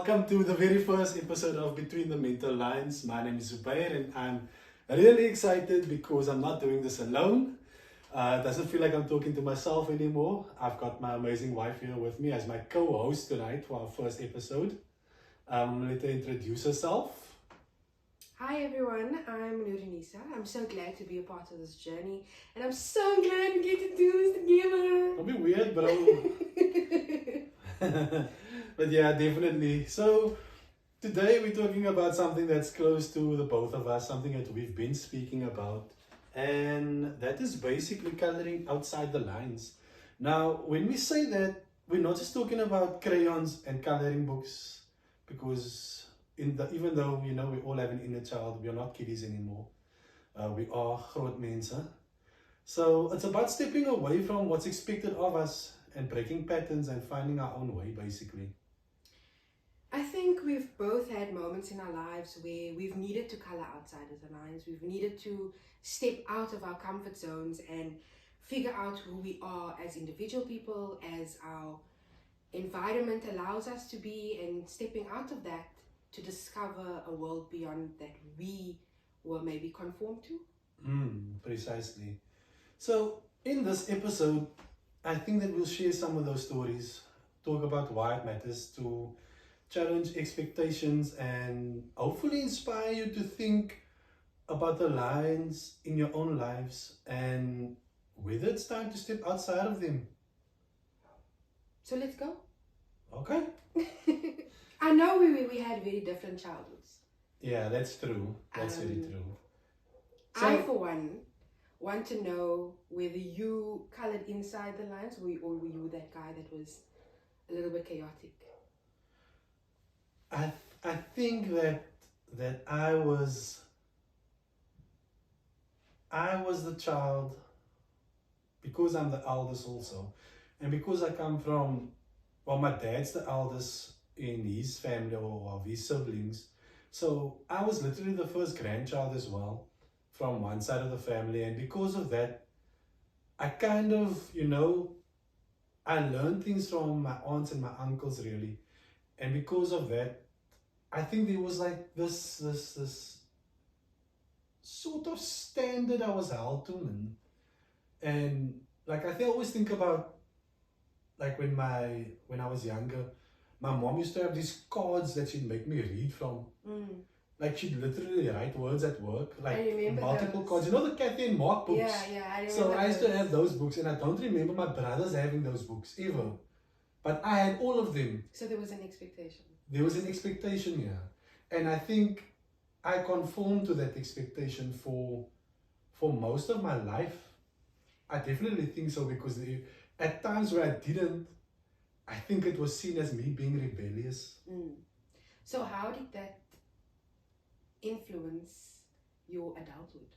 welcome to the very first episode of Between the Mental Lines. My name is Zubair and I'm really excited because I'm not doing this alone. It doesn't feel like I'm talking to myself anymore. I've got my amazing wife here with me as my co-host tonight for our first episode. I'm going to let her introduce herself. Hi everyone, I'm Nurinisa. I'm so glad to be a part of this journey and I'm so glad we get to do this together. Don't be weird, bro. But yeah, definitely. So today we're talking about something that's close to the both of us, something that we've been speaking about, and that is basically coloring outside the lines. Now, when we say that, we're not just talking about crayons and coloring books, because even though we all have an inner child, we are not kiddies anymore. We are groot mense. So it's about stepping away from what's expected of us and breaking patterns and finding our own way, basically. I think we've both had moments in our lives where we've needed to color outside of the lines. We've needed to step out of our comfort zones and figure out who we are as individual people, as our environment allows us to be, and stepping out of that to discover a world beyond that we were maybe conformed to. Precisely. So in this episode, I think that we'll share some of those stories, talk about why it matters to challenge expectations, and hopefully inspire you to think about the lines in your own lives and whether it's time to step outside of them. So let's go. Okay? I know we had very different childhoods. Yeah, that's true. That's very true. I, for one, want to know whether you colored inside the lines or were you that guy that was a little bit chaotic? I think that I was the child, because I'm the eldest also, and because I come from, well, my dad's the eldest in his family or of his siblings, so I was literally the first grandchild as well from one side of the family, and because of that, I kind of, I learned things from my aunts and my uncles really. And because of that, I think there was like this sort of standard I was held to, man. And like I always think about, like when I was younger, my mom used to have these cards that she'd make me read from. Like she'd literally write words at work, like multiple cards. You know the Kathy and Mark books? Yeah, I remember. So I used to have those books, and I don't remember my brothers having those books ever. But I had all of them. So there was an expectation. There was an expectation, yeah. And I think I conformed to that expectation for most of my life. I definitely think so, because at times where I didn't, I think it was seen as me being rebellious. So how did that influence your adulthood?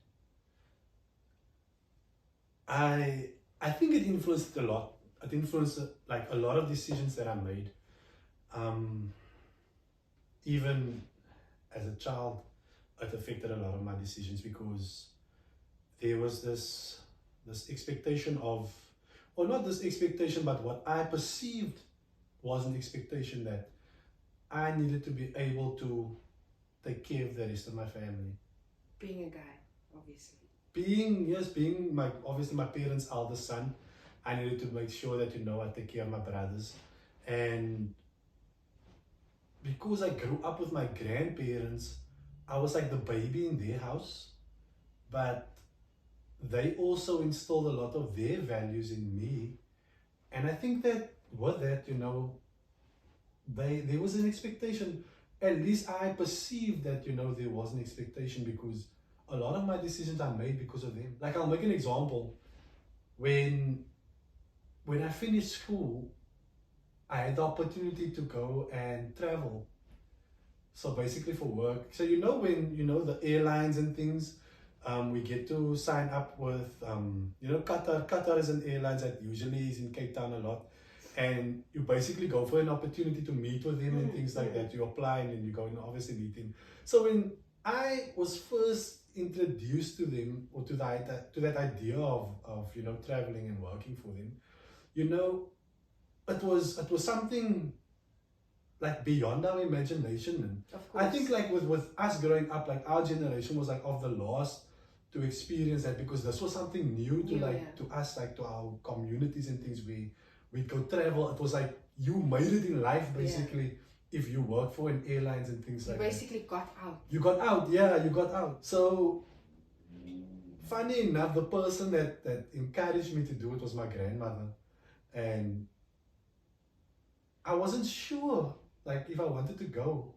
I think it influenced a lot. It influenced like a lot of decisions that I made. Even as a child, it affected a lot of my decisions, because there was this expectation of, or not this expectation, but what I perceived was an expectation that I needed to be able to take care of the rest of my family. Being a guy, obviously. Being obviously my parents' eldest son, I needed to make sure that I take care of my brothers. And because I grew up with my grandparents, I was like the baby in their house, but they also instilled a lot of their values in me. And I think that with that, there was an expectation. At least I perceived that, there was an expectation, because a lot of my decisions are made because of them. Like, I'll make an example. When I finished school, I had the opportunity to go and travel. So basically for work. So when the airlines and things, we get to sign up with Qatar. Qatar is an airline that usually is in Cape Town a lot. And you basically go for an opportunity to meet with him and things like that. You apply and then you go and obviously meet him. So when I was first introduced to them, or to that idea of traveling and working for them, it was something like beyond our imagination. And Of course. I think like with us growing up, like our generation was like of the last to experience that, because this was something new to New, like yeah. to us, like to our communities and things. We'd go travel. It was like you made it in life basically if you work for an airlines and things You like that. basically got out. You got out, yeah, you got out. So funny enough, the person that encouraged me to do it was my grandmother. And I wasn't sure like if I wanted to go.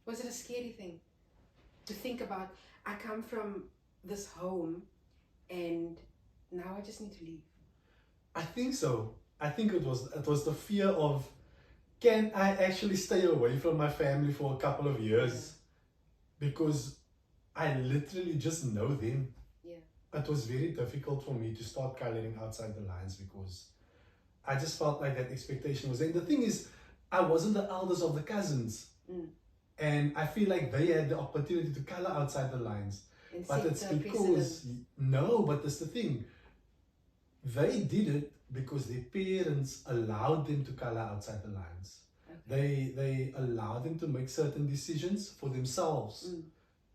Was it a scary thing to think about? I come from this home and now I just need to leave. I think so. I think it was the fear of, can I actually stay away from my family for a couple of years? Because I literally just know them. Yeah. It was very difficult for me to start coloring outside the lines because I just felt like that expectation was there. And the thing is, I wasn't the eldest of the cousins. And I feel like they had the opportunity to color outside the lines. And But set it's the because, precedent. no, but that's the thing. They did it because their parents allowed them to color outside the lines. Okay. They allowed them to make certain decisions for themselves.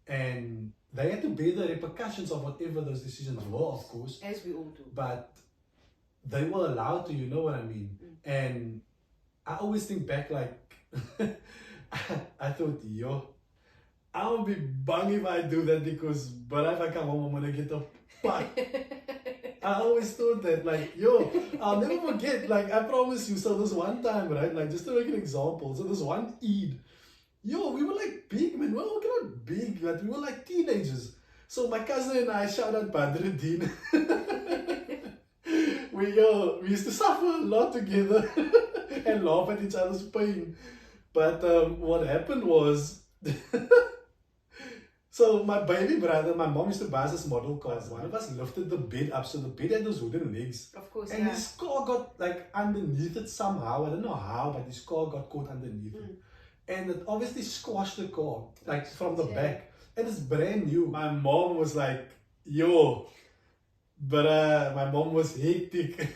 And they had to bear the repercussions of whatever those decisions were, of course. As we all do. But they were allowed to, you know what I mean? And I always think back like, I thought, yo, I would be bang if I do that because, but if I come home, I'm gonna get a butt. I always thought that, like, yo, I'll never forget, like, I promise you. So this one time, right, like, just to make an example, so this one Eid, yo, we were like big, man. Well, we're not big, but we were like teenagers. So my cousin and I, shout out Badruddin, we used to suffer a lot together and laugh at each other's pain. But what happened was, so my baby brother, my mom used to buy us this model cars. One of us lifted the bed up, so the bed had those wooden legs. Of course, And his car got like underneath it somehow. I don't know how, but his car got caught underneath it. And it obviously squashed the car, like from the back. And it's brand new. My mom was like, yo, but my mom was hectic.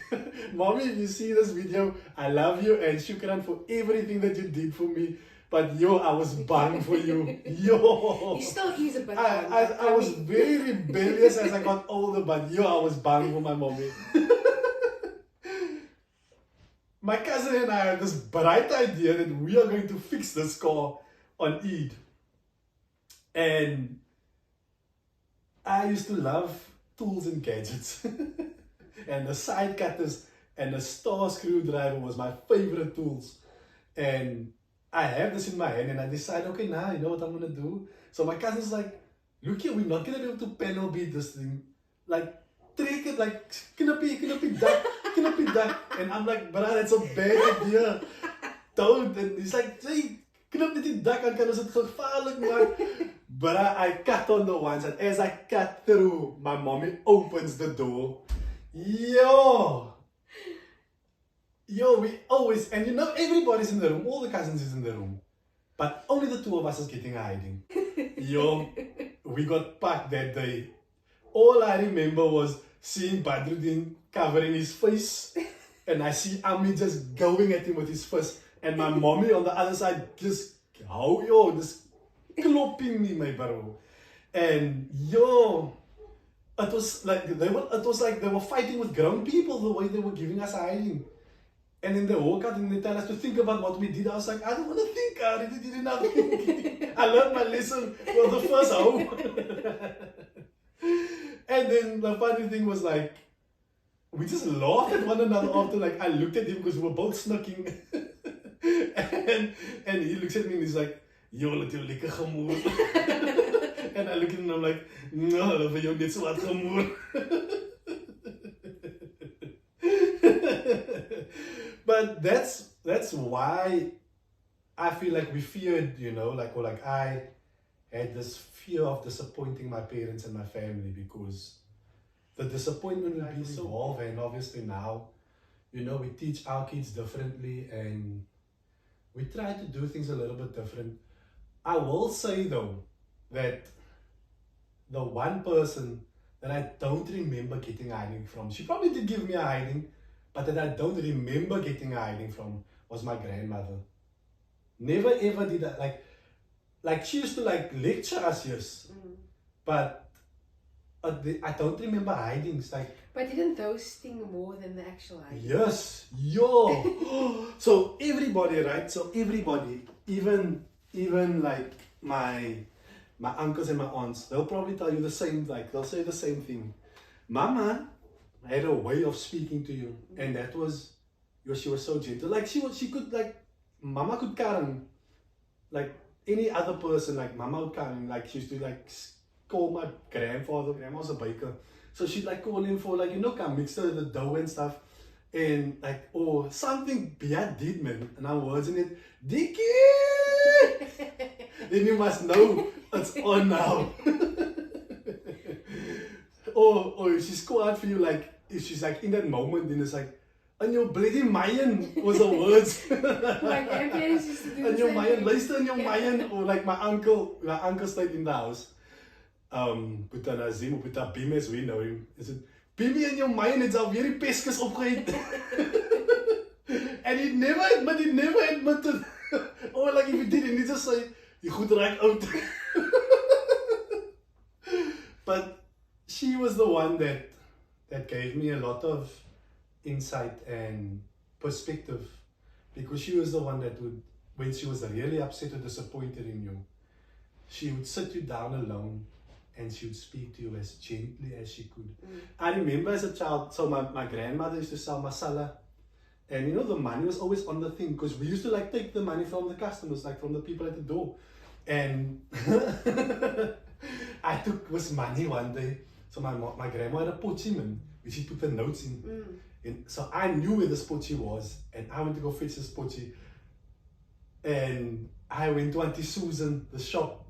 Mommy, if you see this video, I love you and shukran for everything that you did for me. But yo, I was bang for you. Yo. He still is a bit I was very rebellious as I got older, but yo, I was bang for my mommy. My cousin and I had this bright idea that we are going to fix this car on Eid. And I used to love tools and gadgets. And the side cutters and the star screwdriver was my favorite tools. And I have this in my hand and I decided, okay, now you know what I'm going to do? So my cousin's like, look here, we're not going to be able to panel beat this thing. Like, trick it, like, knappie, duck. And I'm like, bruh, that's a bad idea. Don't. And he's like, hey, knap net die duck aan kan ons dit gevaarlik maak. Bruh, I cut on the ones and as I cut through, my mommy opens the door. Yo, we always, and you know, everybody's in the room, all the cousins is in the room, but only the two of us is getting a hiding. Yo, we got packed that day. All I remember was seeing Badruddin covering his face, and I see Ami just going at him with his fist, and my mommy on the other side just, just klopping me, my bro. And yo, it was like they were fighting with grown people the way they were giving us a hiding. And then they walk out and they tell us to think about what we did. I was like, I don't want to think. I already did enough thinking. I learned my lesson for the first hour. And then the funny thing was like, we just laughed at one another after. Like, I looked at him because we were both snooking. and he looks at me and he's like, yo, let jou lekker gemoer. And I look at him and I'm like, no, vir jou net so wat gemoer. But that's why I feel like we feared, you know, like I had this fear of disappointing my parents and my family, because the disappointment would be so involved. And obviously now, you know, we teach our kids differently and we try to do things a little bit different. I will say though that the one person that I don't remember getting a hiding from, she probably did give me a hiding, but that I don't remember getting a hiding from was my grandmother. Never ever did that. Like she used to like lecture us, yes, but I don't remember hidings. Like, But didn't those sting more than the actual hiding? yes, yo. So everybody, right? So everybody, even like my uncles and my aunts, they'll probably tell you the same. Like they'll say the same thing. Mama had a way of speaking to you, and that was, she was so gentle. Like she could like, Mama could Karen, like any other person. Like Mama would Karen. Like she used to like call my grandfather. Grandma was a baker. So she'd like call him for like, come mix the dough and stuff. And like, oh, something Bia did, man. And I was in it, Dickie! Then you must know it's on now. or she's called out for you, like, if she's like in that moment, then it's like, and your bloody Mayan was the words. My grandparents used to do and the your same Mayan, thing. luister in your Mayan. Or like my uncle stayed in the house. Puta Nazim of Puta Bim as we know him. Is it Bimmy and your mind? It's alweer die peskus opgeheet. And he never admitted. Or like if he did, he just say, "You goed raak out." But she was the one that gave me a lot of insight and perspective, because she was the one that would, when she was really upset or disappointed in you, she would sit you down alone and she would speak to you as gently as she could. I remember as a child, so my grandmother used to sell masala, and the money was always on the thing, because we used to like take the money from the customers, like from the people at the door. And I took this money one day, so my grandma had a potjie, man, which she put the notes in. And so I knew where this potjie was, and I went to go fetch this potjie. And I went to Auntie Susan, the shop.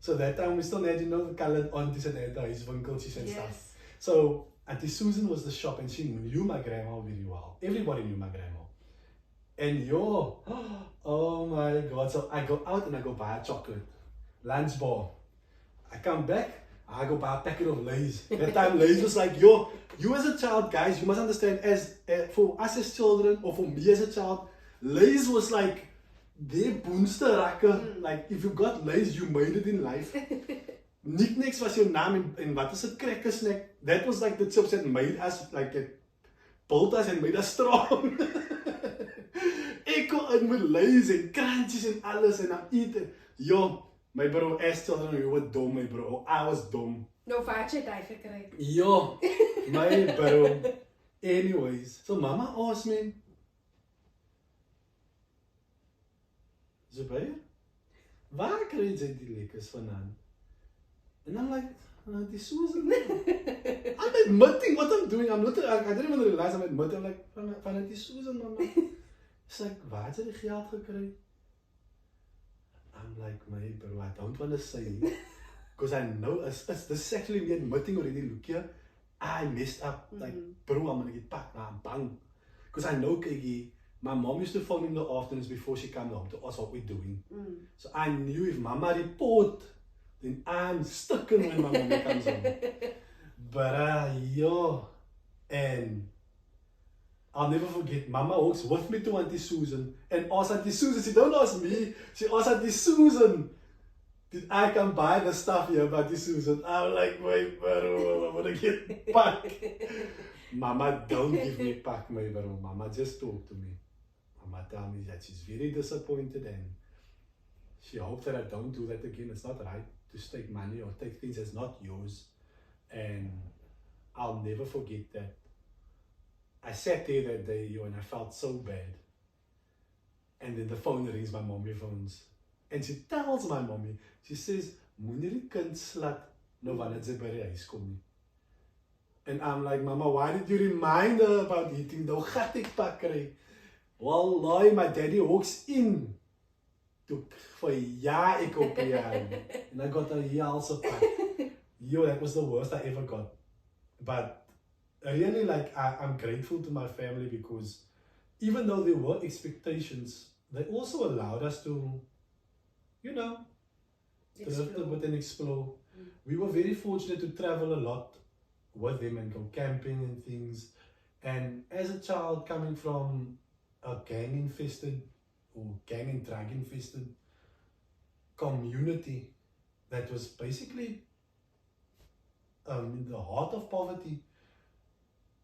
So that time we still had, the colored aunties and had his winkeltjes and stuff. So Auntie Susan was the shop, and she knew my grandma very well. Everybody knew my grandma. And oh my God. So I go out and I go buy a chocolate, lunch bar. I come back, I go buy a packet of Lay's. That time Lay's was like, you as a child, guys, you must understand, for us as children, or for me as a child, Lay's was like, die boonste rakke. Like, if you got Lay's, you made it in life. Knickknacks was your naam, and what is a cracker snack? That was like the chips that made us, like, it built us and made us strong. Ek go in met Lay's en crunchies en alles, and I'm eating. Yo, my bro, as children, you were dumb, my bro. I was dumb. No, waar het jy daai gekry? Yo, my bro. Anyways, so mama asked me, Zubair, waar kry jy die lekkers vandaan? And I'm like, Auntie Susan. I'm admitting what I'm doing. I didn't even realize I'm admitting. I'm like, van Auntie Susan, mama. She's like, waar het jy die geld gekry? I'm like, my bro, I don't want to say, because I know this is actually me admitting already. Look here, I messed up. Like, bro, I'm gonna get packed now. I'm bang, because I know, Kiki. My mom used to phone in the afternoons before she came home to ask what we're doing. So I knew if mama report, then I'm stuck in when my mommy comes home. But and I'll never forget, mama walks with me to Auntie Susan and asked Auntie Susan, she don't ask me, she asked Auntie Susan, did I come buy the stuff here by Auntie Susan? I'm like, wait, bro, I'm gonna get packed. Mama, don't give me pack, my bro. Mama just talk to me. Mama tell me that she's very disappointed and she hopes that I don't do that again. It's not right to take money or take things that's not yours. And I'll never forget that. I sat there that day, and I felt so bad. And then the phone rings, my mommy phones. And she tells my mommy, she says, moenie die kind slat nou wanneer sy by die huis kom nie. And I'm like, Mama, why did you remind her about eating? Nou gat ek pak kry. Wallahi, my daddy walks in. Toe ja, ek op die hand. And I got a helse pak. Yo, that was the worst I ever got. But really, like, I'm grateful to my family, because even though there were expectations, they also allowed us to, drift a bit and explore. We were very fortunate to travel a lot with them and go camping and things. And as a child coming from a gang-infested or gang and drug infested community that was basically in the heart of poverty.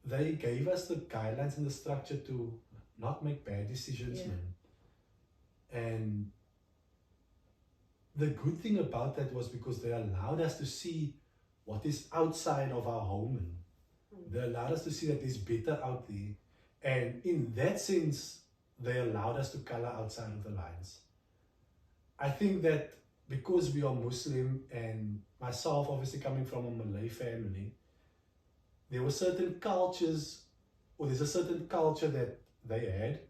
They gave us the guidelines and the structure to not make bad decisions, Yeah. man. And the good thing about that was because they allowed us to see what is outside of our home. And they allowed us to see that there's better out there. And in that sense, they allowed us to color outside of the lines. I think that because we are Muslim and myself obviously coming from a Malay family, there were certain cultures, or there's a certain culture that they had,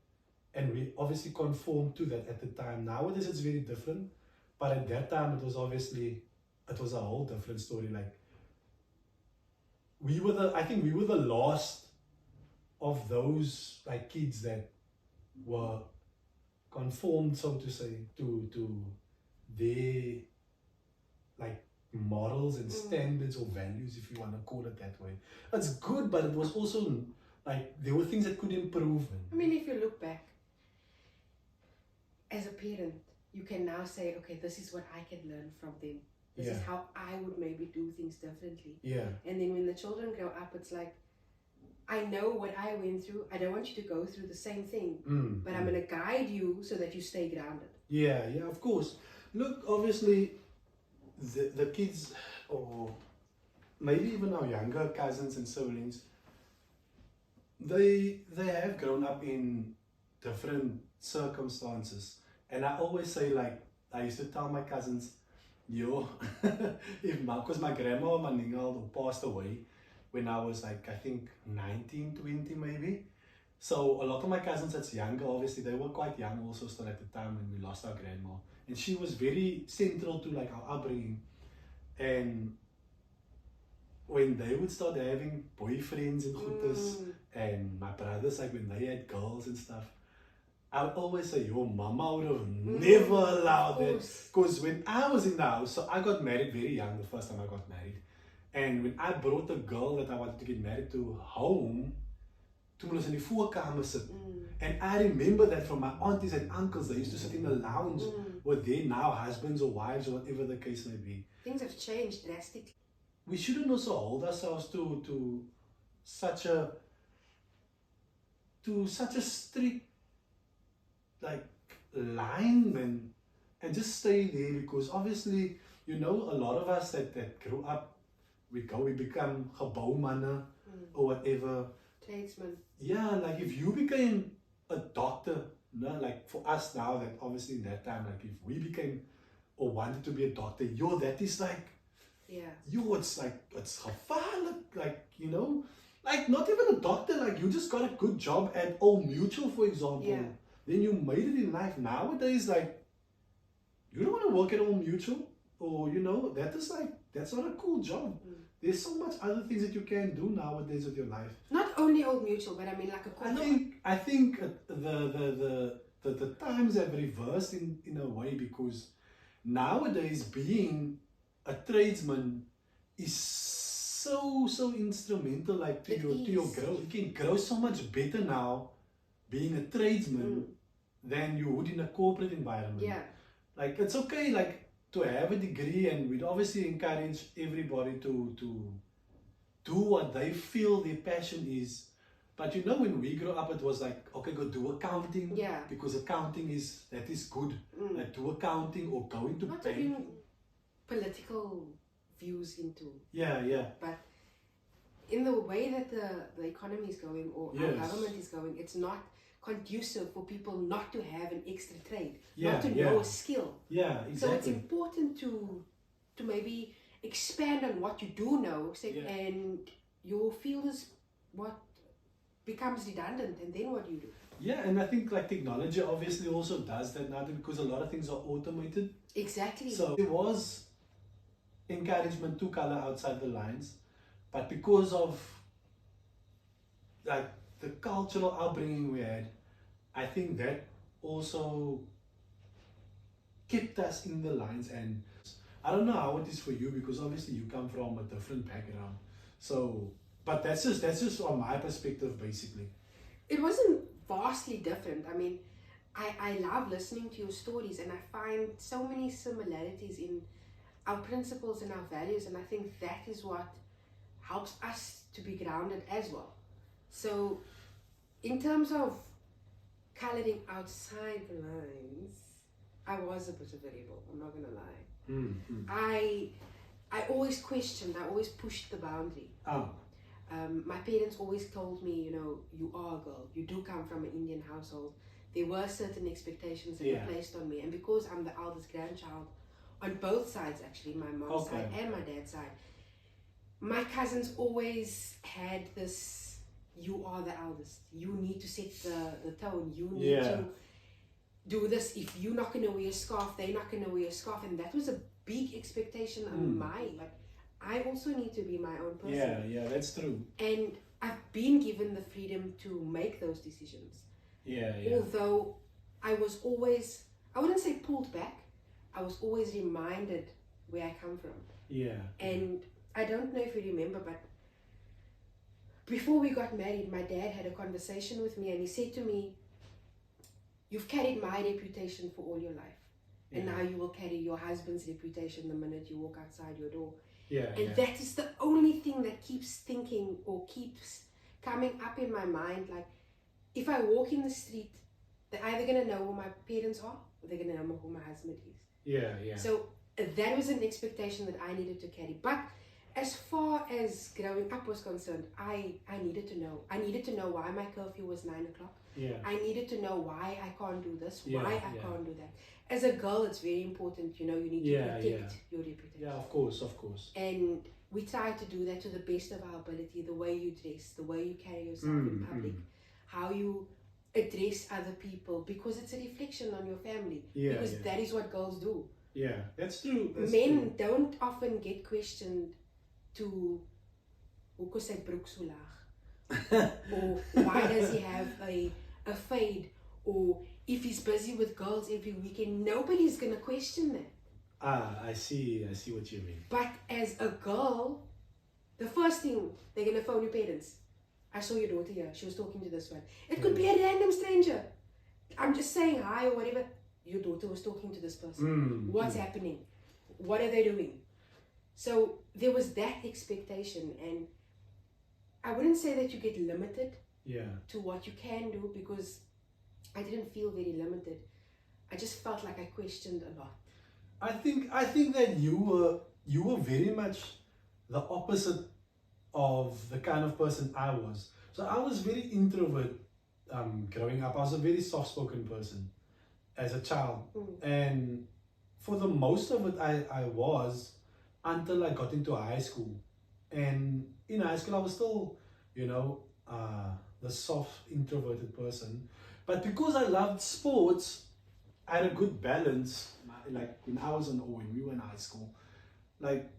and we obviously conformed to that at the time. Nowadays it's very different, but at that time it was a whole different story. Like I think we were the last of those like kids that were conformed, so to say, to their like morals and standards or values, if you want to call it that way. It's good, but it was also like there were things that could improve. I mean, if you look back, as a parent, you can now say, okay, this is what I can learn from them. This is how I would maybe do things differently. Yeah. And then when the children grow up, it's like, I know what I went through. I don't want you to go through the same thing, but I'm going to guide you so that you stay grounded. Yeah, of course. Look, obviously, the kids, or maybe even our younger cousins and siblings, they have grown up in different circumstances. And I always say, like, I used to tell my cousins, because my grandma Maningal passed away when I was like, I think 19, 20 maybe. So a lot of my cousins that's younger, obviously they were quite young also still at the time when we lost our grandma. And she was very central to like our upbringing. And when they would start having boyfriends and goodness, and my brothers, like when they had girls and stuff, I would always say, your mama would have never allowed that. Because when I was in the house, so I got married very young the first time I got married. And when I brought a girl that I wanted to get married to home, toen ons in die voorkamer sit. And I remember that from my aunties and uncles, they used to sit in the lounge with their now husbands or wives or whatever the case may be. Things have changed drastically. We shouldn't also hold ourselves to such a strict like line and just stay there, because obviously, you know, a lot of us that grew up, we become gebouwmannen or whatever. Tradesmen. Yeah, like if you became a doctor, no, like for us now, that obviously in that time, like if we became or wanted to be a doctor, that is like, it's like, it's gevaarlijk, like, you know, like not even a doctor, like you just got a good job at Old Mutual, for example. Then you made it in life. Nowadays, like, you don't want to work at Old Mutual, or, you know, that's not a cool job. There's so much other things that you can do nowadays with your life. Not only Old Mutual, but I mean like a cool job. I think the times have reversed in a way, because nowadays being a tradesman is so instrumental, like to your growth. You can grow so much better now being a tradesman than you would in a corporate environment. Yeah. Like it's okay, like to have a degree, and we'd obviously encourage everybody to do what they feel their passion is. But you know, when we grew up, it was like, okay, go do accounting. Yeah. Because accounting is good. Like do accounting or go into not banking. even political views into. Yeah. But in the way that the economy is going, or our government is going, it's not conducive for people not to have an extra trade, not to know a skill. Yeah, exactly. So it's important to maybe expand on what you do know, and your field is what becomes redundant, and then what do you do? Yeah, and I think like technology obviously also does that now, because a lot of things are automated. Exactly. So there was encouragement to color outside the lines, but because of like the cultural upbringing we had, I think that also kept us in the lines. And I don't know how it is for you, because obviously you come from a different background. So, but that's just from my perspective, basically. It wasn't vastly different. I mean, I love listening to your stories, and I find so many similarities in our principles and our values, and I think that is what helps us to be grounded as well. So, in terms of coloring outside the lines, I was a bit of a rebel, I'm not gonna lie. Mm-hmm. I always questioned, I always pushed the boundary. Oh. My parents always told me, you know, you are a girl, you do come from an Indian household. There were certain expectations that were placed on me, and because I'm the eldest grandchild on both sides, actually, my mom's side and my dad's side, my cousins always had this, you are the eldest, you need to set the tone, you need to do this. If you're not going to wear a scarf, they're not going to wear a scarf, and that was a big expectation on my, like, I also need to be my own person. Yeah, that's true. And I've been given the freedom to make those decisions. Although I was always, I wouldn't say pulled back, I was always reminded where I come from. And I don't know if you remember, but before we got married, my dad had a conversation with me, and he said to me, you've carried my reputation for all your life. And now you will carry your husband's reputation the minute you walk outside your door. And that is the only thing that keeps thinking or keeps coming up in my mind. Like, if I walk in the street, they're either going to know who my parents are, or they're going to know who my husband is. So that was an expectation that I needed to carry. But as far as growing up was concerned, I needed to know. I needed to know why my curfew was 9 o'clock. I needed to know why I can't do this, why I can't do that. As a girl, it's very important, you know, you need to protect your reputation. Of course. And we try to do that to the best of our ability, the way you dress, the way you carry yourself in public, how you address other people, because it's a reflection on your family. Because that is what girls do. That's true. Men don't often get questioned to, hoekom sy broek so laag? Or why does he have a fade? Or if he's busy with girls every weekend, nobody's going to question that. I see what you mean. But as a girl, the first thing, they're going to phone your parents. I saw your daughter here, she was talking to this one. It could be a random stranger. I'm just saying hi or whatever. Your daughter was talking to this person. What's happening? What are they doing? So there was that expectation, and I wouldn't say that you get limited to what you can do, because I didn't feel very limited. I just felt like I questioned a lot. I think that you were very much the opposite of the kind of person I was. So I was very introvert growing up. I was a very soft-spoken person as a child, and for the most of it I was, until I got into high school. And in high school I was still, you know, the soft introverted person, but because I loved sports, I had a good balance. Like when I was when we were in high school, like,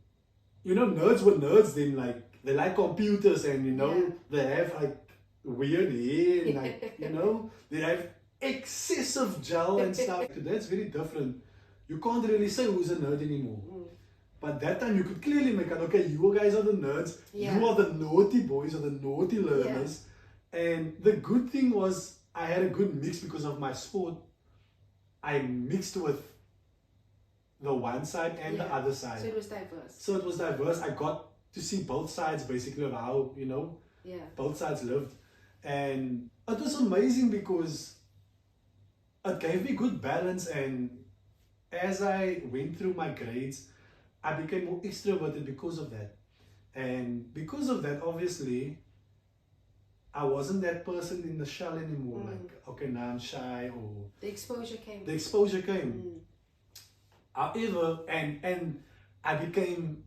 you know, nerds were nerds then. Like, they like computers, and you know, they have like weird hair, and like, you know, they have excessive gel and stuff. Today it's very different. You can't really say who's a nerd anymore. But that time you could clearly make out, okay, you guys are the nerds, you are the naughty boys or the naughty learners. And the good thing was I had a good mix because of my sport. I mixed with the one side and the other side. So it was diverse. I got to see both sides basically of how, you know, both sides lived. And it was amazing because it gave me good balance, and as I went through my grades, I became more extroverted because of that. And because of that, obviously, I wasn't that person in the shell anymore. Like, okay, now I'm shy, or... The exposure came. However, and I became...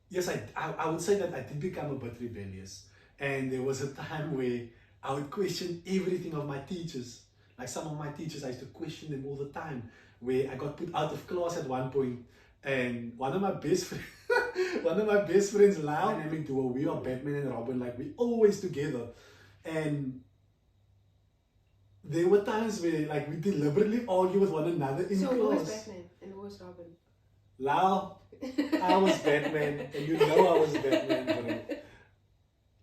Yes, I would say that I did become a bit rebellious. And there was a time where I would question everything of my teachers. Like, some of my teachers, I used to question them all the time. Where I got put out of class at one point. And one of my best friends, Lyle, dynamic duo, we are Batman and Robin, like, we always together. And there were times where, like, we deliberately argue with one another in class. So who was Batman and who was Robin? Lyle, I was Batman, and you know I was Batman, bro.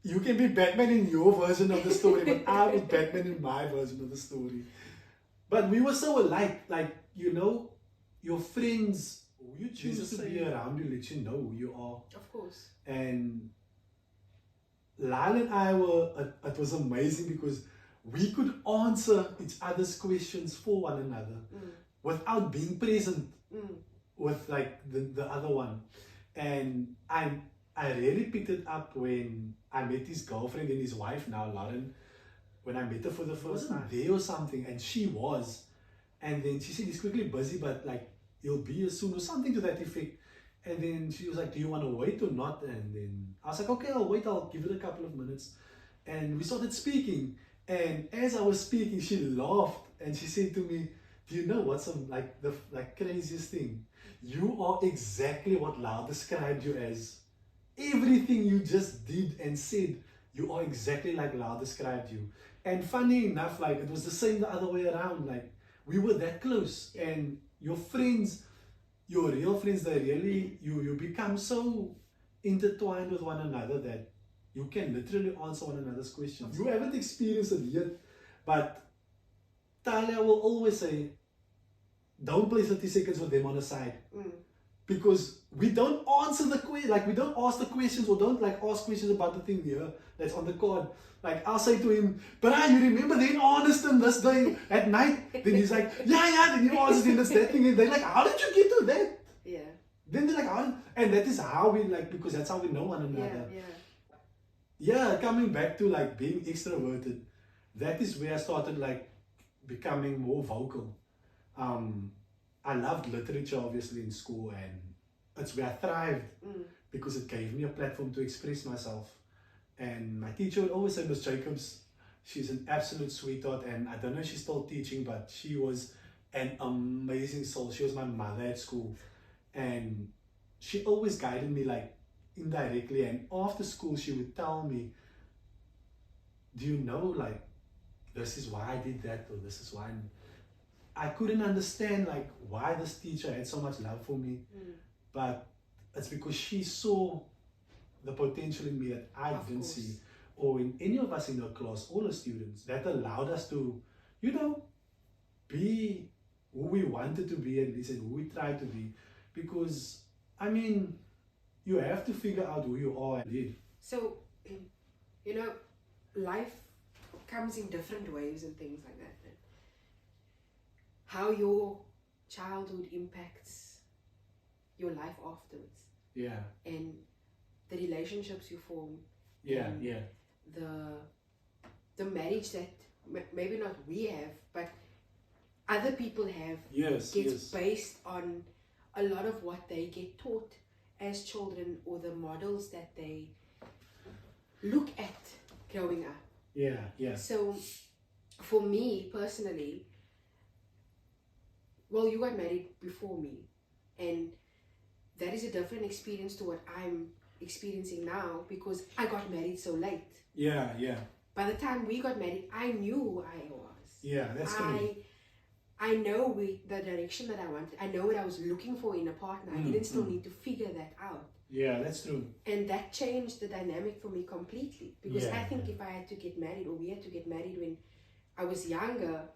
You can be Batman in your version of the story, but I was Batman in my version of the story. But we were so alike, like, you know, your friends who you choose to be around you let you know who you are. Of course. And Lyle and I were, it was amazing because we could answer each other's questions for one another without being present with like the other one. And I really picked it up when I met his girlfriend and his wife now, Lauren. When I met her for the first time, there or something, and she was. And then she said, he's quickly busy, but like, he'll be here soon, or something to that effect. And then she was like, do you want to wait or not? And then I was like, okay, I'll wait, I'll give it a couple of minutes. And we started speaking. And as I was speaking, she laughed and she said to me, do you know what's the craziest thing? You are exactly what Lau described you as. Everything you just did and said, you are exactly like Lau described you. And funny enough, like, it was the same the other way around. Like, we were that close. And your friends, your real friends, they really, you become so intertwined with one another that you can literally answer one another's questions. You haven't experienced it yet, but Talia will always say, don't play 30 seconds with them on the side. Because we don't answer the question, like, we don't ask the questions, or don't like ask questions about the thing here that's on the card. Like, I'll say to him, but you remember then honest him this day at night? Then he's like, yeah, then you asked him this, that thing. And they're like, how did you get to that? Yeah. Then they're like, how? And that is how we, like, because that's how we know one another. Yeah, coming back to like being extroverted, that is where I started like becoming more vocal. I loved literature obviously in school, and it's where I thrived because it gave me a platform to express myself. And my teacher would always say, Miss Jacobs, she's an absolute sweetheart, and I don't know if she's still teaching, but she was an amazing soul. She was my mother at school, and she always guided me like indirectly. And after school she would tell me, do you know, like, this is why I did that, or this is why. I couldn't understand like why this teacher had so much love for me, but it's because she saw the potential in me that I didn't see, or in any of us in our class, all the students, that allowed us to, you know, be who we wanted to be, at least, and who we tried to be. Because, I mean, you have to figure out who you are and live. So, you know, life comes in different waves and things like that. How your childhood impacts your life afterwards. Yeah. And the relationships you form. Yeah, the marriage that maybe not we have, but other people have. Gets based on a lot of what they get taught as children, or the models that they look at growing up. Yeah. So, for me personally, well, you got married before me, and that is a different experience to what I'm experiencing now, because I got married so late. Yeah. By the time we got married, I knew who I was. Yeah, that's true. I know the direction that I wanted. I know what I was looking for in a partner. I didn't still need to figure that out. Yeah, that's true. And that changed the dynamic for me completely. Because I think if I had to get married, or we had to get married when I was younger,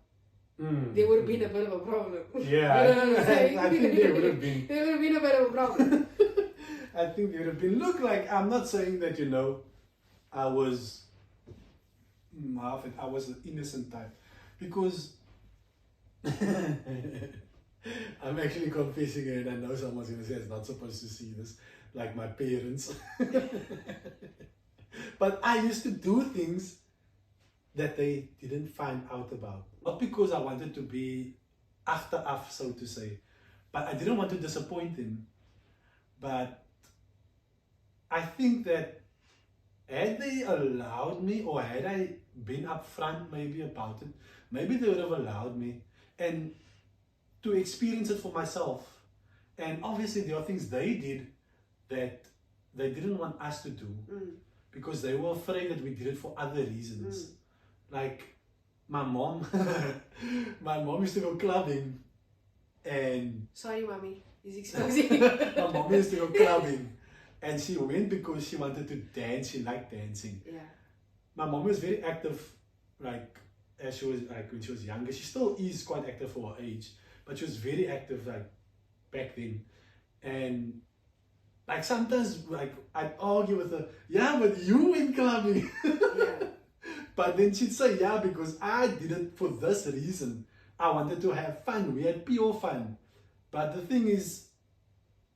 there would have been a bit of a problem. Yeah, I think there would have been. There would have been a bit of a problem. I think there would have been. Look, like, I'm not saying that, you know, I was an innocent type, because I'm actually confessing it, and I know someone's going to say it's not supposed to see this, like my parents. But I used to do things that they didn't find out about. Not because I wanted to be after off, so to say, but I didn't want to disappoint them. But I think that had they allowed me, or had I been upfront maybe about it, maybe they would have allowed me and to experience it for myself. And obviously there are things they did that they didn't want us to do, because they were afraid that we did it for other reasons. Like my mom, my mom used to go clubbing, and sorry, mommy, he's exposing. my mom used to go clubbing, and she went because she wanted to dance. She liked dancing. Yeah. My mom was very active, like as she was like when she was younger. She still is quite active for her age, but she was very active like back then. And like sometimes like I'd argue with her, yeah, but you went clubbing. Yeah. But then she'd say, yeah, because I did it for this reason. I wanted to have fun. We had pure fun. But the thing is,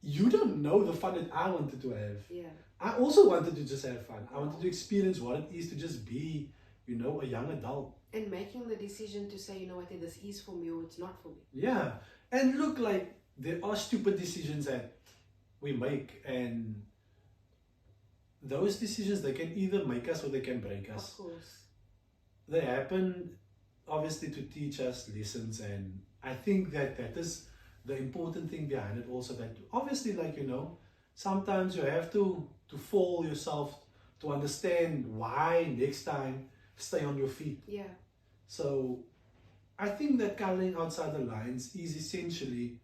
you don't know the fun that I wanted to have. Yeah. I also wanted to just have fun. I wanted to experience what it is to just be, you know, a young adult. And making the decision to say, you know what, this is for me or it's not for me. Yeah. And look, like, there are stupid decisions that we make, and those decisions, they can either make us or they can break us. Of course. They happen obviously to teach us lessons, and I think that that is the important thing behind it also, that obviously, like, you know, sometimes you have to fall yourself to understand why next time stay on your feet. Yeah. So I think that coloring outside the lines is essentially,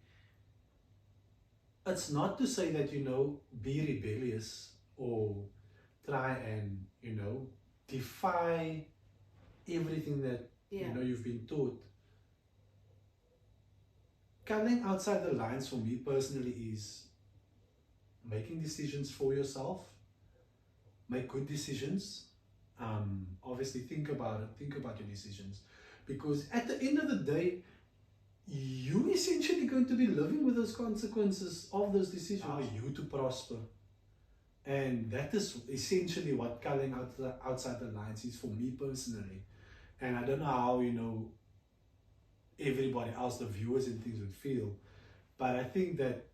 it's not to say that, you know, be rebellious or try and, you know, defy everything that Yeah. you know you've been taught. Coloring outside the lines for me personally is making decisions for yourself, make good decisions. Obviously think about it, think about your decisions, because at the end of the day, you essentially going to be living with those consequences of those decisions. How you to prosper. And that is essentially what coloring outside the lines is for me personally. And I don't know how, you know, everybody else, the viewers and things would feel, but I think that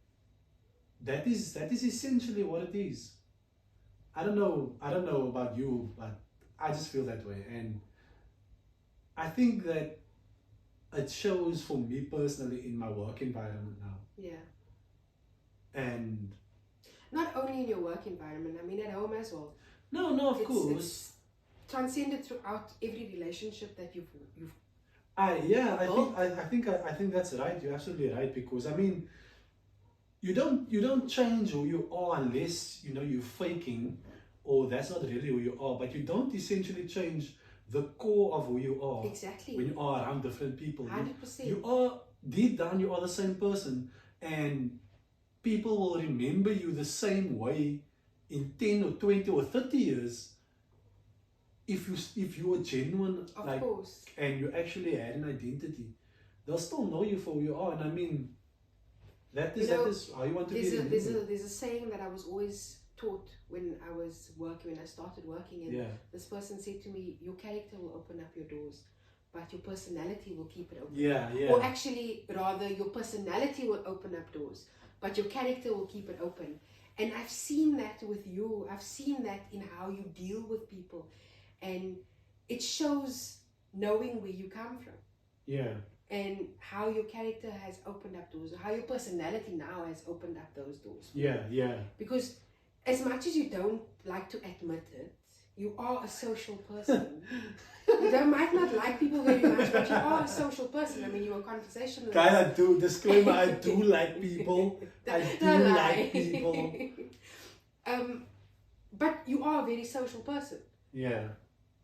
that is essentially what it is. I don't know about you, but I just feel that way. And I think that it shows for me personally in my work environment now. Yeah. And Not only in your work environment, I mean at home as well. no, of course. It's transcended throughout every relationship that you've I think that's right. You're absolutely right, because I mean, you don't change who you are unless, you know, you're faking, or that's not really who you are. But you don't essentially change the core of who you are. Exactly. When you are around different people. 100%. You are deep down, you are the same person, and people will remember you the same way in 10 or 20 or 30 years if you were genuine, Of like, course. and you actually had an identity. They'll still know you for who you are. And I mean, that is how you want to be remembered. There's a saying that I was always taught when I started working, and Yeah. this person said to me, your character will open up your doors, but your personality will keep it open. Yeah. Or actually, rather, your personality will open up doors, but your character will keep it open. And I've seen that with you. I've seen that in how you deal with people. And it shows knowing where you come from. Yeah. And how your character has opened up doors, or how your personality now has opened up those doors. Yeah. Because as much as you don't like to admit it, you are a social person. You might not like people very much, but you are a social person. I mean, you're a conversationalist. Guys, I do, disclaimer, I do like people. I do Don't lie. like people. But you are a very social person. Yeah.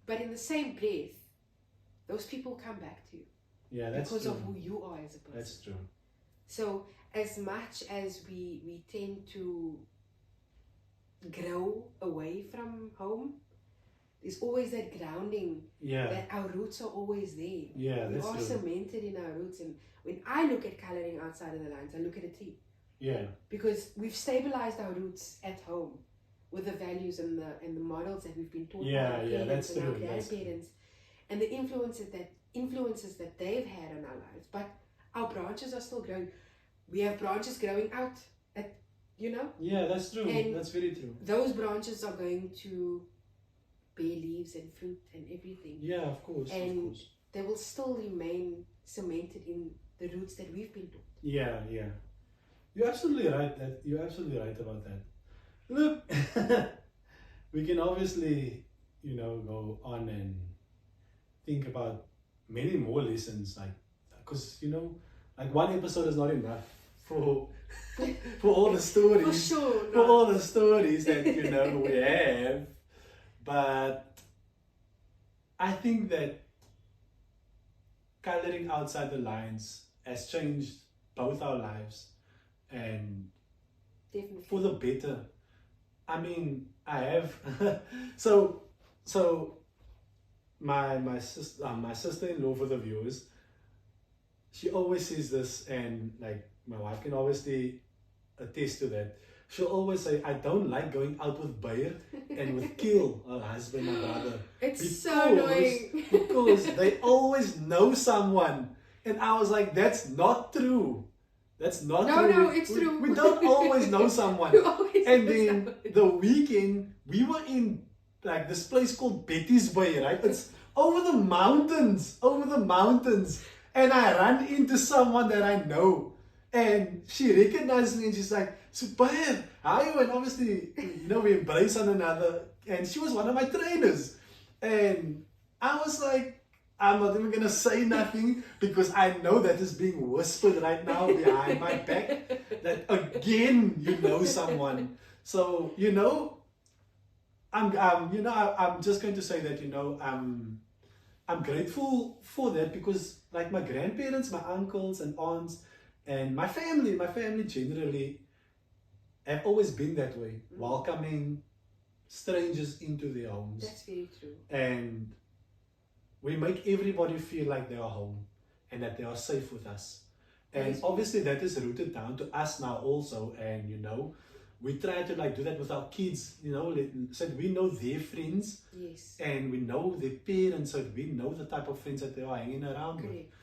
But in the same breath, those people come back to you. Yeah, that's because true. of who you are as a person. That's true. So as much as we tend to grow away from home, there's always that grounding, that our roots are always there. Yeah, we that's are true. cemented in our roots. And when I look at coloring outside of the lines, I look at a tree. Yeah. Because we've stabilized our roots at home with the values and the models that we've been taught by our parents and our grandparents, and the influences that they've had on our lives. But our branches are still growing. We have branches growing out at, you know? Yeah, that's true. And that's very true. Those branches are going to bear leaves and fruit and everything. Yeah, of course. And they will still remain cemented in the roots that we've been taught. Yeah. You're absolutely right. You're absolutely right about that. Look, we can obviously, you know, go on and think about many more lessons, like, because, you know, like one episode is not enough for all the stories. For sure. For all the stories that, you know, we have. But I think that coloring outside the lines has changed both our lives, and Definitely. for the better. I mean, I have so so my sister-in-law, for the viewers, she always says this, and like my wife can obviously attest to that. She'll always say, "I don't like going out with Bayer and with Kiel, her husband, my brother, It's so annoying. because they always know someone." And I was like, "That's not true. That's not No, true. no, it's true. We don't always know someone." You always And know then someone. the weekend, we were in like this place called Betty's Bay, right? It's over the mountains, And I ran into someone that I know. And she recognized me and she's like, "Super, how are you?" And obviously, we embrace one another. And she was one of my trainers. And I was like, I'm not even going to say nothing because I know that is being whispered right now behind my back. That again, you know someone. So, I'm just going to say that, I'm grateful for that because like my grandparents, my uncles and aunts, and my family generally have always been that way, welcoming strangers into their homes. That's very true. And we make everybody feel like they are home and that they are safe with us. And obviously that is rooted down to us now also. And we try to like do that with our kids, so that we know their friends. Yes. And we know their parents, so that we know the type of friends that they are hanging around with. Correct.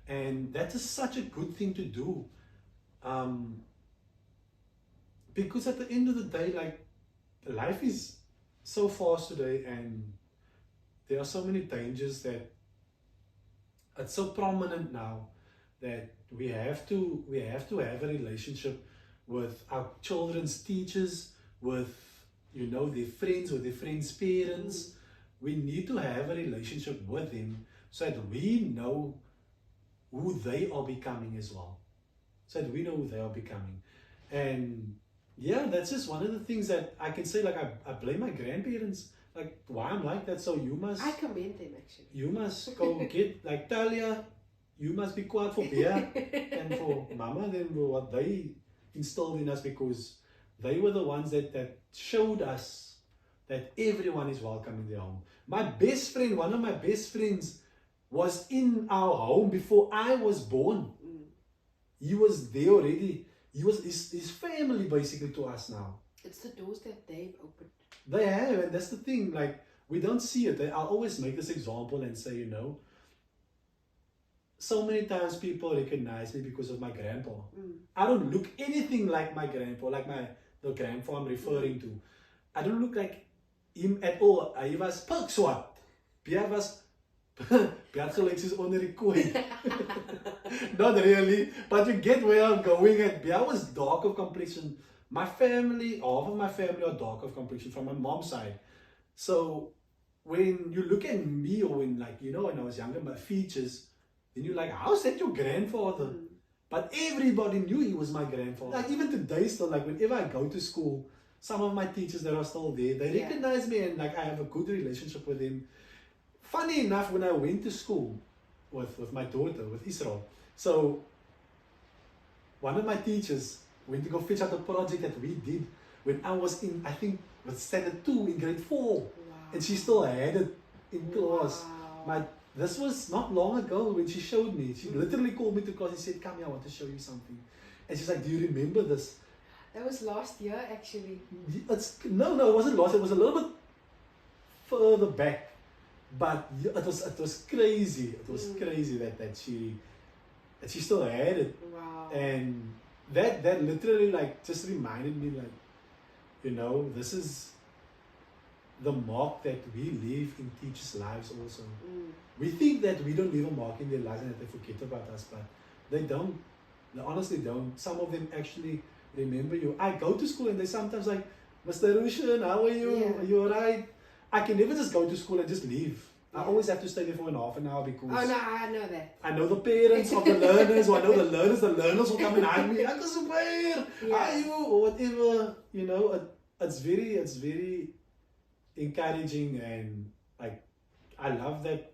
And that is such a good thing to do. Because at the end of the day, like, life is so fast today, and there are so many dangers that it's so prominent now that we have to have a relationship with our children's teachers, with their friends' parents. We need to have a relationship with them so that we know who they are becoming as well. And yeah, that's just one of the things that I can say. Like, I blame my grandparents, like, why I'm like that. So I commend them actually. you must go get, like, Talia, you must be quiet for Bea and for Mama, then what they instilled in us, because they were the ones that showed us that everyone is welcome in their home. One of my best friends was in our home before I was born. He was there already. He was his family basically to us now. It's the doors that they've opened. They have, and that's the thing. Like, we don't see it. I'll always make this example and say, so many times people recognize me because of my grandpa. I don't look anything like my grandpa, like the grandpa I'm referring to. I don't look like him at all. He was pilkswart. Bea was Alexis onder die kooi. Not really, but you get where I'm going at. Bea was dark of complexion. Half of my family are dark of complexion from my mom's side. So when you look at me, or when when I was younger, my features, then you're like, how's that your grandfather? But everybody knew he was my grandfather. Like, even today still, like, whenever I go to school, some of my teachers that are still there, they recognize me, and like I have a good relationship with them. Funny enough, when I went to school with my daughter, with Israel, so one of my teachers went to go fetch out a project that we did when I was in, I think, with standard 2 in grade 4. Wow. And she still had it in class. Wow. This was not long ago when she showed me. She literally called me to class and said, "Come here, I want to show you something." And she's like, "Do you remember this?" That was last year actually. No, it wasn't last. It was a little bit further back. But it was crazy. It was crazy that she still had it. Wow. And that literally, like, just reminded me, like, this is the mark that we leave in teachers' lives also. We think that we don't leave a mark in their lives and that they forget about us, but they don't. They honestly don't. Some of them actually remember you. I go to school and they sometimes like, "Mr. Rushan, how are you? Yeah. Are you alright?" I can never just go to school and just leave. I always have to stay there for half an hour because Oh no, I know that. I know the parents of the learners, or I know the learners will come and hug me, "Uncle Zubair, how are you?" or whatever. It's very encouraging, and like, I love that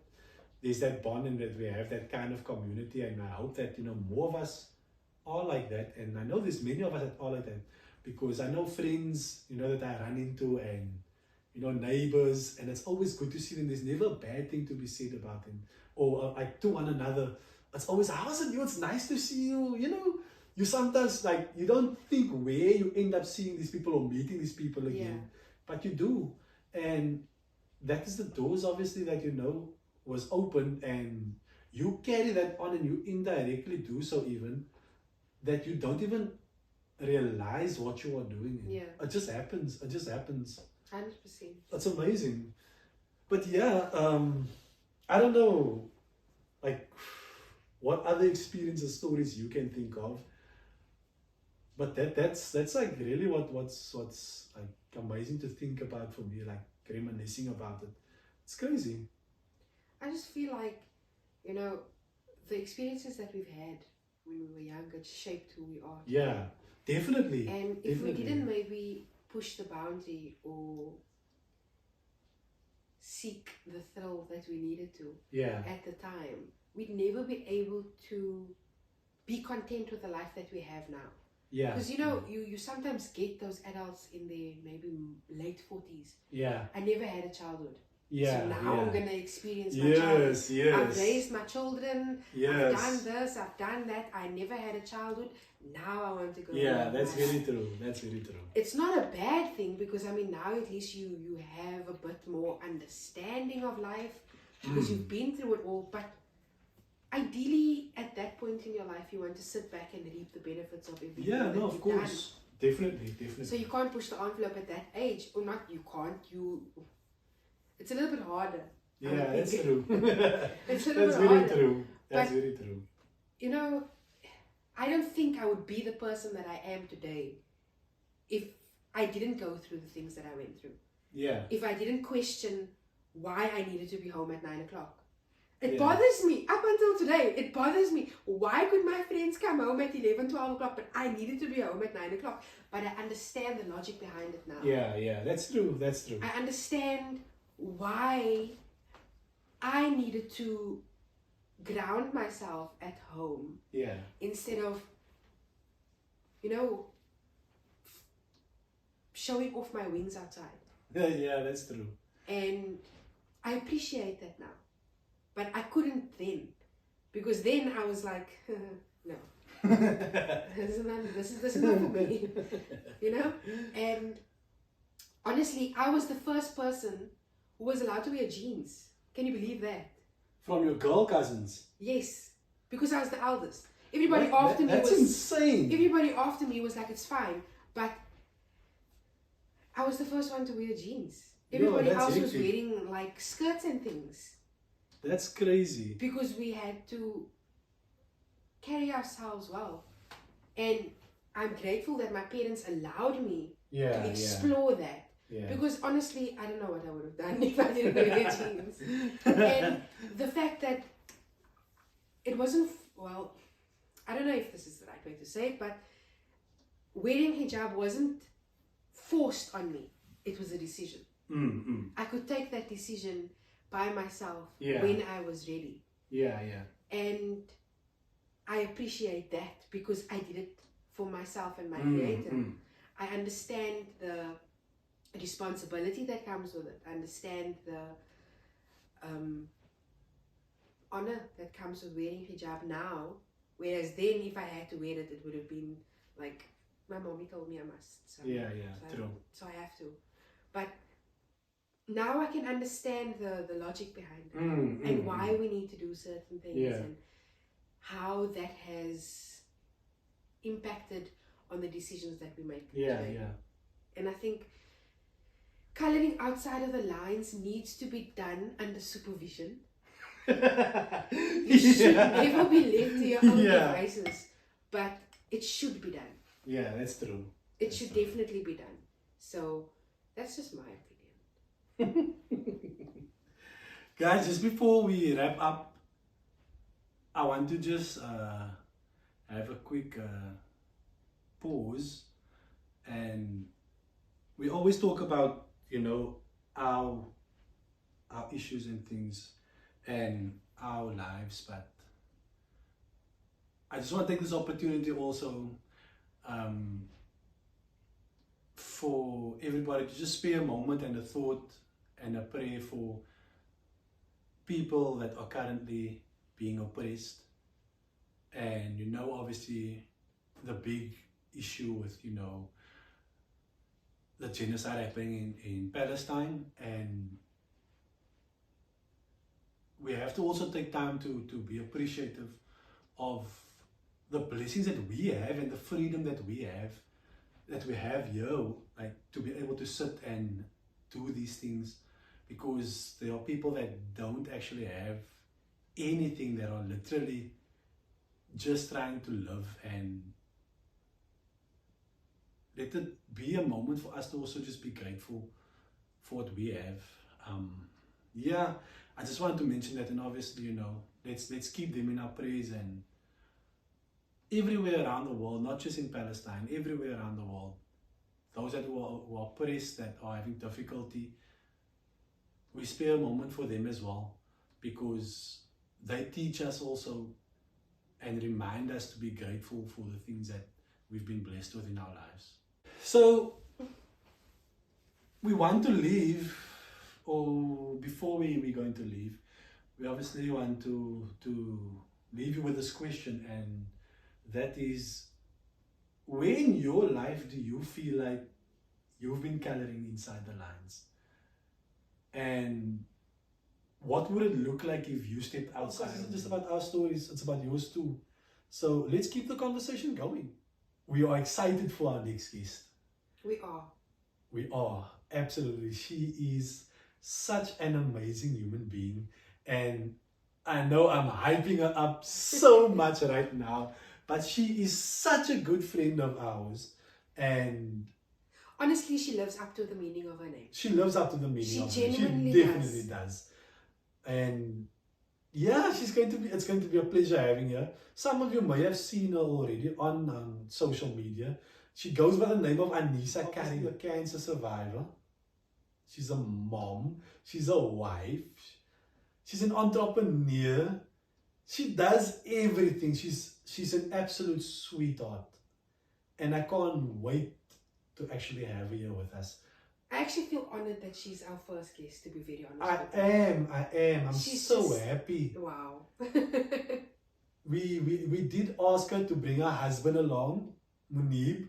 there's that bond and that we have that kind of community, and I hope that, you know, more of us are like that. And I know there's many of us that are like that, because I know friends, you know, that I run into, and, you know, neighbors, and it's always good to see them. There's never a bad thing to be said about them, or like to one another. It's always, how's it you? It's nice to see you. You know, you sometimes, like, you don't think where you end up seeing these people or meeting these people again, but you do. And that is the doors, obviously, that, you know, was opened, and you carry that on, and you indirectly do so, even that you don't even realize what you are doing. It just happens. It just happens. 100%. That's amazing. But yeah, I don't know, like, what other experiences, stories you can think of. But that's like really what's like amazing to think about for me, like reminiscing about it. It's crazy. I just feel like, you know, the experiences that we've had when we were younger shaped who we are today. Yeah, definitely. And if we didn't maybe push the boundary or seek the thrill that we needed to at the time, we'd never be able to be content with the life that we have now. Yeah. Because, you know, you sometimes get those adults in their maybe late 40s. Yeah. I never had a childhood. Yeah. So now I'm going to experience my childhood. Yes. I've raised my children. Yes. I've done this. I've done that. I never had a childhood. Now I want to go. Yeah, that's very true. That's very true. It's not a bad thing, because I mean, now at least you have a bit more understanding of life, because you've been through it all. But ideally, at that point in your life, you want to sit back and reap the benefits of everything. Yeah, no, of course. Done. Definitely. So you can't push the envelope at that age, or not. You can't. It's a little bit harder. Yeah, that's true. It's a little bit harder. True. That's very true. You know, I don't think I would be the person that I am today if I didn't go through the things that I went through. Yeah. If I didn't question why I needed to be home at 9 o'clock. It bothers me. Up until today, it bothers me. Why could my friends come home at 11, 12 o'clock, but I needed to be home at 9 o'clock? But I understand the logic behind it now. Yeah, that's true. I understand why I needed to ground myself at home. Yeah. Instead of, you know, showing off my wings outside. Yeah, that's true. And I appreciate that now. But I couldn't then. Because then I was like, no. This is not for me. You know? And honestly, I was the first person who was allowed to wear jeans. Can you believe that? From your girl cousins? Yes. Because I was the eldest. Everybody after me was... That's insane. Everybody after me was like, it's fine. But I was the first one to wear jeans. Everybody else was wearing like skirts and things. That's crazy. Because we had to carry ourselves well. And I'm grateful that my parents allowed me to explore that. Yeah. Because honestly, I don't know what I would have done if I didn't wear jeans. And the fact that it wasn't, well, I don't know if this is the right way to say it, but wearing hijab wasn't forced on me. It was a decision. Mm-hmm. I could take that decision by myself when I was ready. Yeah. And I appreciate that because I did it for myself and my creator. I understand the responsibility that comes with it. I understand the honor that comes with wearing hijab now. Whereas then, if I had to wear it, it would have been like, my mommy told me I must. So, true. So I have to. But now I can understand the logic behind it and why we need to do certain things and how that has impacted on the decisions that we make today. And I think coloring outside of the lines needs to be done under supervision. You should never be left to your own devices, but it should be done. Yeah, that's true. It should definitely be done. So that's just my opinion. Guys, just before we wrap up, I want to just have a quick pause. And we always talk about, you know, our issues and things. and our lives. But I just want to take this opportunity also for everybody to just spare a moment and a thought and a prayer for people that are currently being oppressed. And obviously the big issue with the genocide happening in Palestine, and we have to also take time to be appreciative of the blessings that we have and the freedom that we have here, like to be able to sit and do these things, because there are people that don't actually have anything, that are literally just trying to live. And let it be a moment for us to also just be grateful for what we have. Yeah, I just wanted to mention that, and obviously, let's keep them in our prayers, and everywhere around the world, not just in Palestine, everywhere around the world, those who are oppressed, that are having difficulty, we spare a moment for them as well, because they teach us also and remind us to be grateful for the things that we've been blessed with in our lives. So we want to leave, or before we're going to leave, we obviously want to leave you with this question, and that is, where in your life do you feel like you've been coloring inside the lines? And what would it look like if you stepped outside? It's not just about our stories, it's about yours too. So let's keep the conversation going. We are excited for our next guest. We are, absolutely. She is such an amazing human being, and I know I'm hyping her up so much right now, but she is such a good friend of ours, and honestly, she lives up to the meaning of her name. She lives up to the meaning of her name. She definitely does. And yeah, it's going to be a pleasure having her. Some of you may have seen her already on social media. She goes by the name of Anissa Carey, a cancer survivor. She's a mom. She's a wife. She's an entrepreneur. She does everything. She's an absolute sweetheart. And I can't wait to actually have her here with us. I actually feel honored that she's our first guest, to be very honest. I am. She's so happy. Wow. We did ask her to bring her husband along, Munib,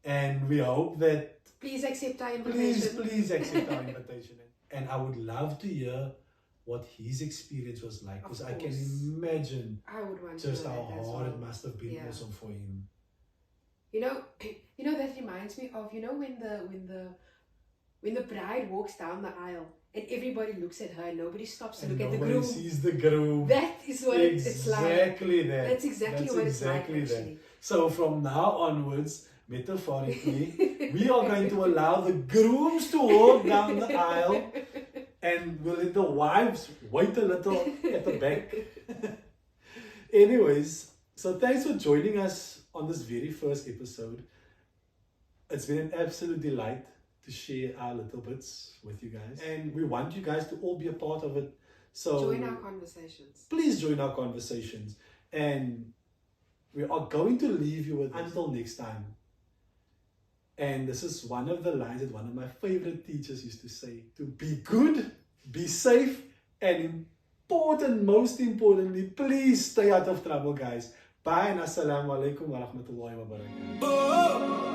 and we hope that... Please accept our invitation. Please accept our invitation. And I would love to hear what his experience was like, because I can imagine just how hard it must have been also for him. That reminds me of, when the bride walks down the aisle and everybody looks at her and nobody stops to look at the groom. Nobody sees the groom. That is what it's like. Exactly that. That's exactly what it's like, actually. So from now onwards, metaphorically, we are going to allow the grooms to walk down the aisle, and we'll let the wives wait a little at the back. Anyways, so thanks for joining us on this very first episode. It's been an absolute delight to share our little bits with you guys, and we want you guys to all be a part of it. So join our conversations. Please join our conversations, and we are going to leave you with until next time. And this is one of the lines that one of my favorite teachers used to say: to be good, be safe, and most importantly, please stay out of trouble, guys. Bye, and assalamu alaikum wa rahmatullahi wa barakatuh.